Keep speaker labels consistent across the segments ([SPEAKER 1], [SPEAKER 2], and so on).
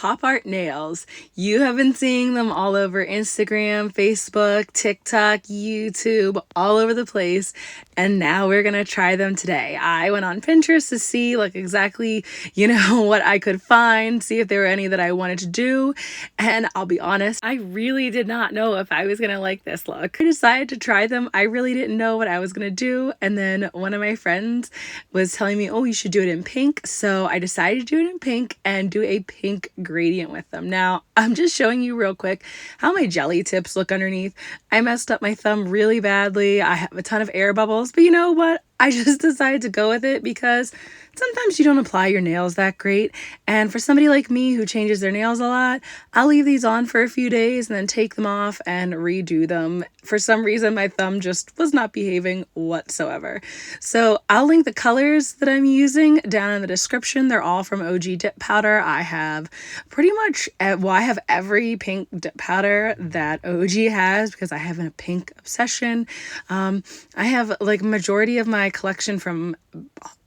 [SPEAKER 1] pop art nails. You have been seeing them all over Instagram, Facebook, TikTok, YouTube, all over the place. And now we're going to try them today. I went on Pinterest to see exactly, what I could find, see if there were any that I wanted to do. And I'll be honest, I really did not know if I was going to like this look. I decided to try them. I really didn't know what I was going to do. And then one of my friends was telling me, oh, you should do it in pink. So I decided to do it in pink and do a pink gradient with them. Now, I'm just showing you real quick how my jelly tips look underneath. I messed up my thumb really badly. I have a ton of air bubbles, but you know what? I just decided to go with it because sometimes you don't apply your nails that great. And for somebody like me who changes their nails a lot, I'll leave these on for a few days and then take them off and redo them. For some reason, my thumb just was not behaving whatsoever. So I'll link the colors that I'm using down in the description. They're all from OG Dip Powder. I have pretty much, I have every pink dip powder that OG has because I have a pink obsession. I have majority of my collection from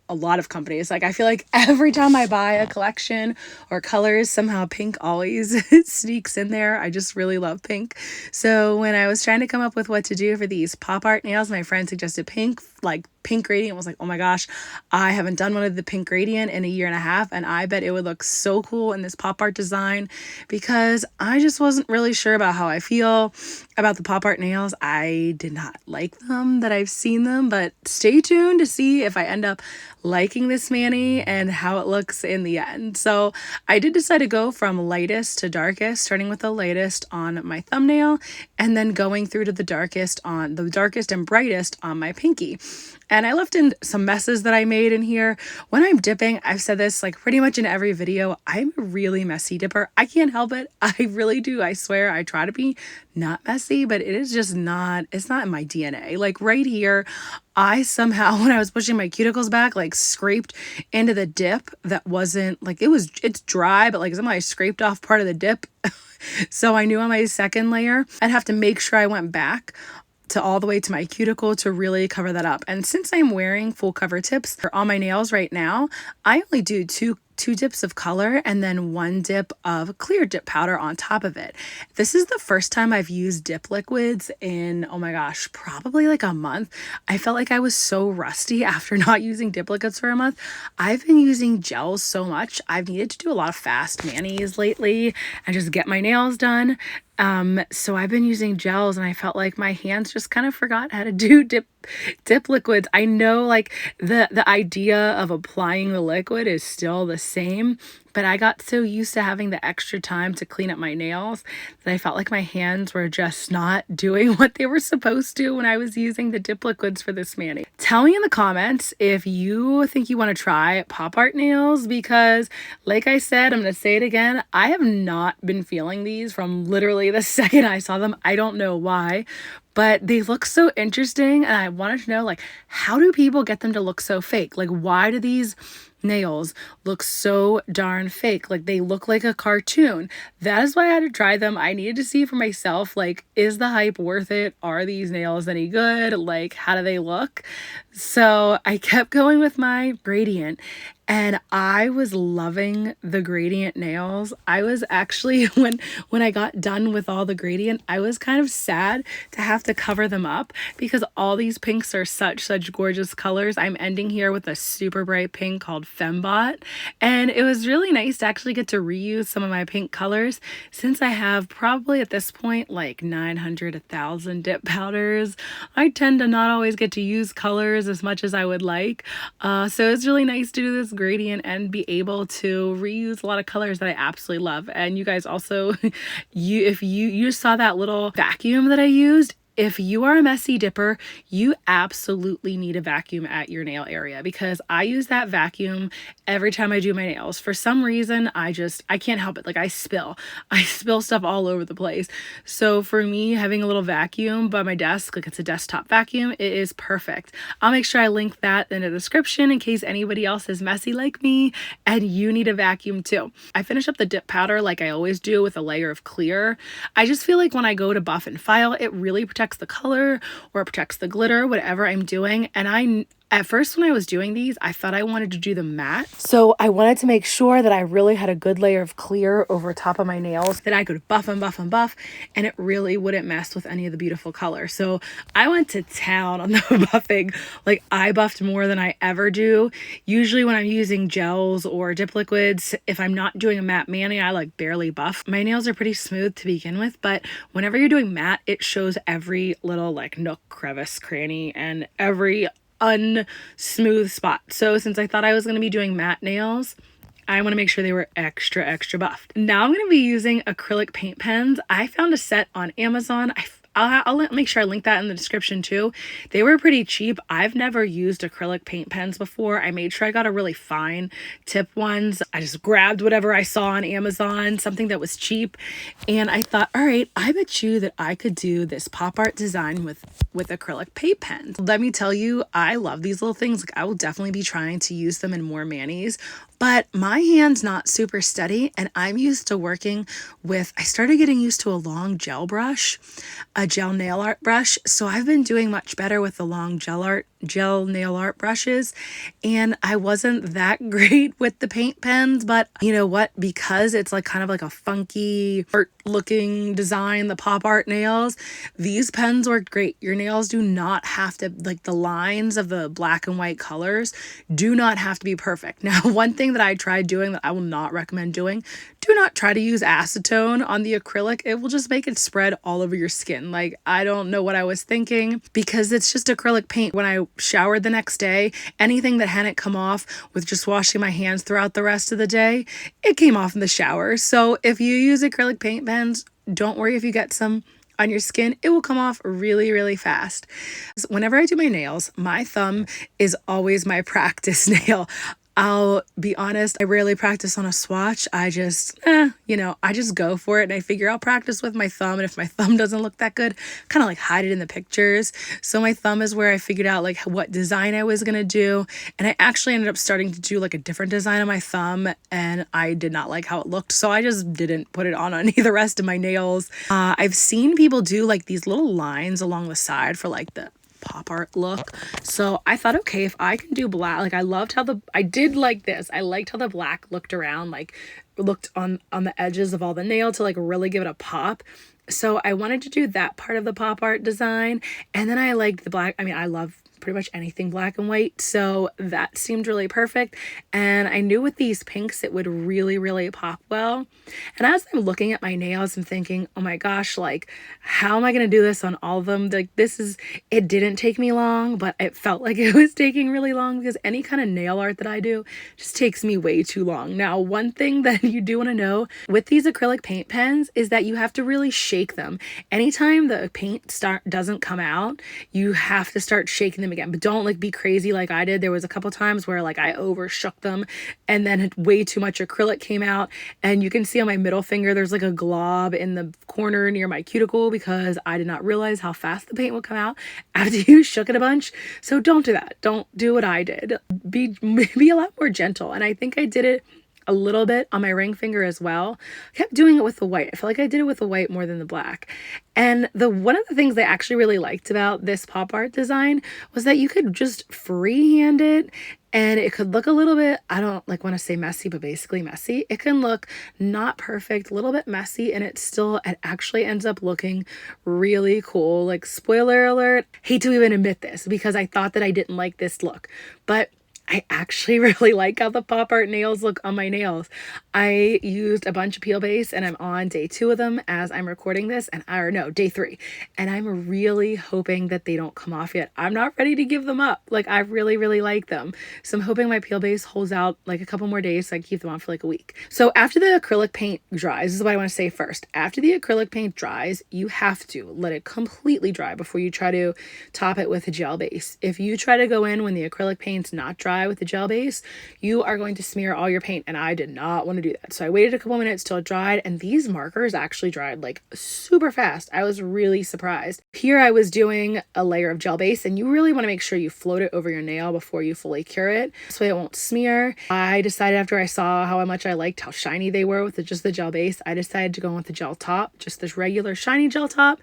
[SPEAKER 1] a lot of companies. I feel like every time I buy a collection or colors, somehow pink always sneaks in there. I just really love pink. So when I was trying to come up with what to do for these pop art nails, my friend suggested pink, pink gradient. Was like, oh my gosh, I haven't done one of the pink gradient in a year and a half, and I bet it would look so cool in this pop art design because I just wasn't really sure about how I feel about the pop art nails. I did not like them that I've seen them, but stay tuned to see if I end up liking this mani and how it looks in the end. So I did decide to go from lightest to darkest, starting with the lightest on my thumbnail and then going through to the darkest and brightest on my pinky. And I left in some messes that I made in here. When I'm dipping, I've said this pretty much in every video, I'm a really messy dipper. I can't help it. I really do. I swear I try to be not messy, but it is just not, it's not in my DNA. Right here, I somehow, when I was pushing my cuticles back, scraped into the dip that wasn't, it's dry, but somehow I scraped off part of the dip. So I knew on my second layer, I'd have to make sure I went back to all the way to my cuticle to really cover that up. And since I'm wearing full cover tips on my nails right now, I only do two dips of color and then one dip of clear dip powder on top of it. This is the first time I've used dip liquids in, oh my gosh, probably a month. I felt like I was so rusty after not using dip liquids for a month. I've been using gels so much. I've needed to do a lot of fast manis lately and just get my nails done. So I've been using gels and I felt like my hands just kind of forgot how to do dip liquids. I know the idea of applying the liquid is still the same, but I got so used to having the extra time to clean up my nails that I felt like my hands were just not doing what they were supposed to when I was using the dip liquids for this mani. Tell me in the comments if you think you want to try pop art nails because like I said, I'm going to say it again, I have not been feeling these from literally the second I saw them. I don't know why, but they look so interesting and I wanted to know how do people get them to look so fake? Why do these nails look so darn fake? They look like a cartoon. That is why I had to try them. I needed to see for myself, is the hype worth it? Are these nails any good? How do they look? So I kept going with my gradient and I was loving the gradient nails. I was actually, when I got done with all the gradient, I was kind of sad to have to cover them up because all these pinks are such gorgeous colors. I'm ending here with a super bright pink called Fet-Bot. And it was really nice to actually get to reuse some of my pink colors since I have probably at this point 900, 1,000 dip powders. I tend to not always get to use colors as much as I would like. So it's really nice to do this gradient and be able to reuse a lot of colors that I absolutely love. And you guys also, if you saw that little vacuum that I used, if you are a messy dipper, you absolutely need a vacuum at your nail area because I use that vacuum every time I do my nails. For some reason, I can't help it. I spill stuff all over the place. So for me, having a little vacuum by my desk, it's a desktop vacuum, it is perfect. I'll make sure I link that in the description in case anybody else is messy like me and you need a vacuum too. I finish up the dip powder like I always do with a layer of clear. I just feel like when I go to buff and file, it really protects the color or it protects the glitter, whatever I'm doing. And At first, when I was doing these, I thought I wanted to do them matte. So I wanted to make sure that I really had a good layer of clear over top of my nails that I could buff and buff and buff, and it really wouldn't mess with any of the beautiful color. So I went to town on the buffing. Like, I buffed more than I ever do. Usually when I'm using gels or dip liquids, if I'm not doing a matte mani, I like barely buff. My nails are pretty smooth to begin with, but whenever you're doing matte, it shows every little like nook, crevice, cranny, and every unsmooth spot. So since I thought I was going to be doing matte nails, I want to make sure they were extra buffed. Now I'm going to be using acrylic paint pens. I found a set on Amazon. I'll make sure I link that in the description too. They were pretty cheap. I've never used acrylic paint pens before. I made sure I got a really fine tip ones. I just grabbed whatever I saw on Amazon, something that was cheap. And I thought, all right, I bet you that I could do this pop art design with acrylic paint pens. Let me tell you, I love these little things. Like, I will definitely be trying to use them in more manis. But my hand's not super steady, and I'm used to working with, I started getting used to a long gel brush, a gel nail art brush. So I've been doing much better with the long gel nail art brushes, and I wasn't that great with the paint pens. But you know what, because it's like kind of like a funky art looking design, the pop art nails, these pens work great. Your nails do not have to, like, the lines of the black and white colors do not have to be perfect. Now, one thing that I tried doing that I will not recommend doing, do not try to use acetone on the acrylic. It will just make it spread all over your skin. Like, I don't know what I was thinking, because it's just acrylic paint. When I showered the next day, anything that hadn't come off with just washing my hands throughout the rest of the day, it came off in the shower. So if you use acrylic paint pens, don't worry if you get some on your skin. It will come off really fast. Whenever I do my nails, my thumb is always my practice nail. I'll be honest, I rarely practice on a swatch. I just, I just go for it, and I figure I'll practice with my thumb. And if my thumb doesn't look that good, kind of like hide it in the pictures. So my thumb is where I figured out like what design I was going to do. And I actually ended up starting to do like a different design on my thumb, and I did not like how it looked. So I just didn't put it on any of the rest of my nails. I've seen people do like these little lines along the side for like the pop art look. So I thought, okay, if I can do black, like I did like this. I liked how the black looked around, like looked on the edges of all the nail to like really give it a pop. So I wanted to do that part of the pop art design. And then I liked the black. I mean, I love pretty much anything black and white, so that seemed really perfect. And I knew with these pinks it would really pop well. And as I'm looking at my nails, I'm thinking, oh my gosh, like, how am I gonna do this on all of them? Like, it didn't take me long, but it felt like it was taking really long, because any kind of nail art that I do just takes me way too long. Now, one thing that you do want to know with these acrylic paint pens is that you have to really shake them. Anytime the paint doesn't come out, you have to start shaking them again. But don't like be crazy like I did. There was a couple times where like I overshook them, and then way too much acrylic came out, and you can see on my middle finger there's like a glob in the corner near my cuticle, because I did not realize how fast the paint would come out after you shook it a bunch. So don't do that. Don't do what I did. Be a lot more gentle. And I think I did it a little bit on my ring finger as well. I kept doing it with the white. I feel like I did it with the white more than the black. And one of the things I actually really liked about this pop art design was that you could just freehand it, and it could look a little bit, I don't like want to say messy, but basically messy. It can look not perfect, a little bit messy, and it actually ends up looking really cool. Like, spoiler alert, hate to even admit this, because I thought that I didn't like this look, but I actually really like how the pop art nails look on my nails. I used a bunch of peel base, and I'm on day 2 of them as I'm recording this, day 3. And I'm really hoping that they don't come off yet. I'm not ready to give them up. Like, I really like them. So I'm hoping my peel base holds out like a couple more days so I can keep them on for like a week. So after the acrylic paint dries, this is what I want to say first. After the acrylic paint dries, you have to let it completely dry before you try to top it with a gel base. If you try to go in when the acrylic paint's not dry, dry with the gel base, you are going to smear all your paint, and I did not want to do that. So I waited a couple minutes till it dried, and these markers actually dried like super fast. I was really surprised. Here I was doing a layer of gel base, and you really want to make sure you float it over your nail before you fully cure it so it won't smear. I decided after I saw how much I liked how shiny they were with just the gel base, I decided to go with the gel top, just this regular shiny gel top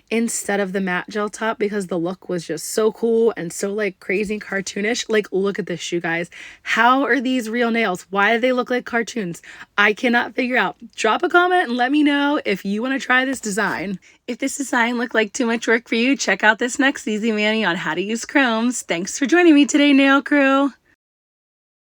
[SPEAKER 1] instead of the matte gel top, because the look was just so cool and so like crazy cartoonish. Like, look at this, you guys. How are these real nails? Why do they look like cartoons? I cannot figure out. Drop a comment and let me know if you want to try this design. If this design looked like too much work for you, check out this next Easy Mani on how to use chromes. Thanks for joining me today, nail crew.